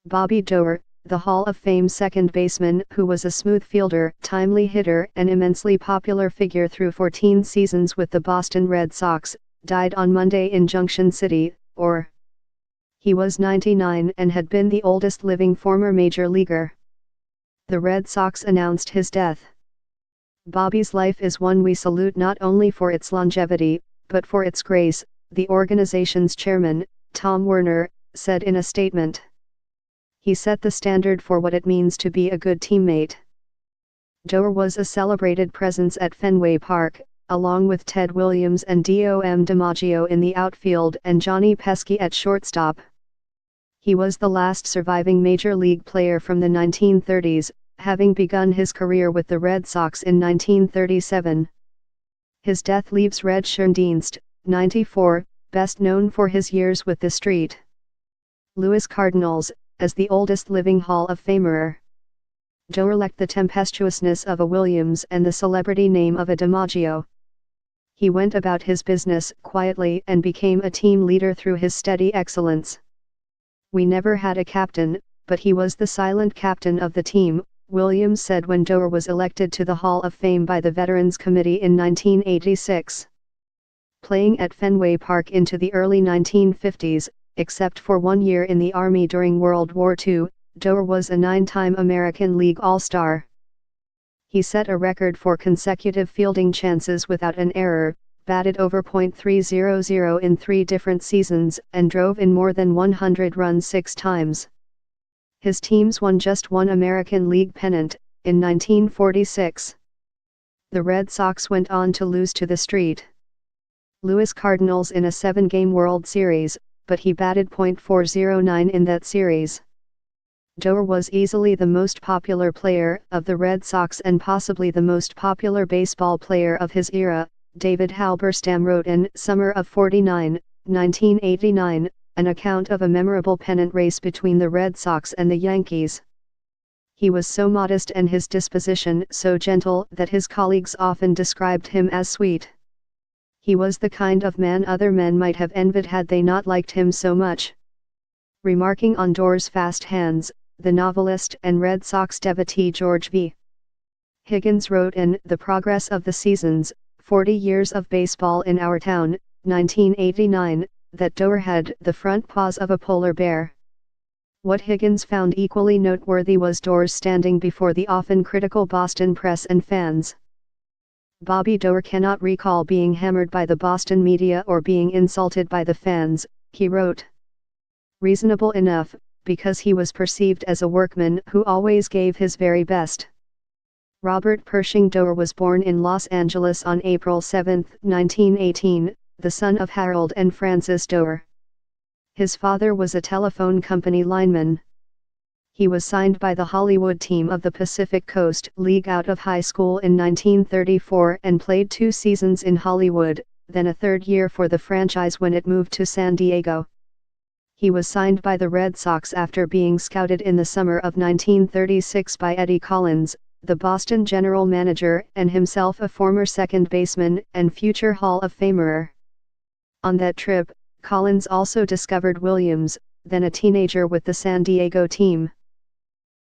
Bobby Doerr, the Hall of Fame second baseman who was a smooth fielder, timely hitter and immensely popular figure through 14 seasons with the Boston Red Sox, died on Monday in Junction City, or. He was 99 and had been the oldest living former major leaguer. The Red Sox announced his death. Bobby's life is one we salute not only for its longevity, but for its grace, the organization's chairman, Tom Werner, said in a statement. He set the standard for what it means to be a good teammate. Doerr was a celebrated presence at Fenway Park, along with Ted Williams and Dom DiMaggio in the outfield and Johnny Pesky at shortstop. He was the last surviving major league player from the 1930s, having begun his career with the Red Sox in 1937. His death leaves Red Schoendienst, 94, best known for his years with the St. Louis Cardinals, as the oldest living Hall of Famer. Doerr lacked the tempestuousness of a Williams and the celebrity name of a DiMaggio. He went about his business quietly and became a team leader through his steady excellence. "We never had a captain, but he was the silent captain of the team," Williams said when Doerr was elected to the Hall of Fame by the Veterans Committee in 1986. Playing at Fenway Park into the early 1950s, except for 1 year in the Army during World War II, Doerr was a 9-time American League All-Star. He set a record for consecutive fielding chances without an error, batted over .300 in 3 different seasons, and drove in more than 100 runs 6 times. His teams won just 1 American League pennant, in 1946. The Red Sox went on to lose to the St. Louis Cardinals in a 7-game World Series, but he batted .409 in that series. Doerr was easily the most popular player of the Red Sox and possibly the most popular baseball player of his era. David Halberstam wrote in Summer of '49, 1989, an account of a memorable pennant race between the Red Sox and the Yankees. He was so modest and his disposition so gentle that his colleagues often described him as sweet. He was the kind of man other men might have envied had they not liked him so much. Remarking on Doerr's fast hands, the novelist and Red Sox devotee George V. Higgins wrote in The Progress of the Seasons, 40 Years of Baseball in Our Town, 1989, that Doerr had the front paws of a polar bear. What Higgins found equally noteworthy was Doerr's standing before the often critical Boston press and fans. Bobby Doerr cannot recall being hammered by the Boston media or being insulted by the fans, he wrote. Reasonable enough, because he was perceived as a workman who always gave his very best. Robert Pershing Doerr was born in Los Angeles on April 7, 1918, the son of Harold and Frances Doerr. His father was a telephone company lineman. He was signed by the Hollywood team of the Pacific Coast League out of high school in 1934 and played 2 seasons in Hollywood, then a 3rd year for the franchise when it moved to San Diego. He was signed by the Red Sox after being scouted in the summer of 1936 by Eddie Collins, the Boston general manager and himself a former second baseman and future Hall of Famer. On that trip, Collins also discovered Williams, then a teenager with the San Diego team.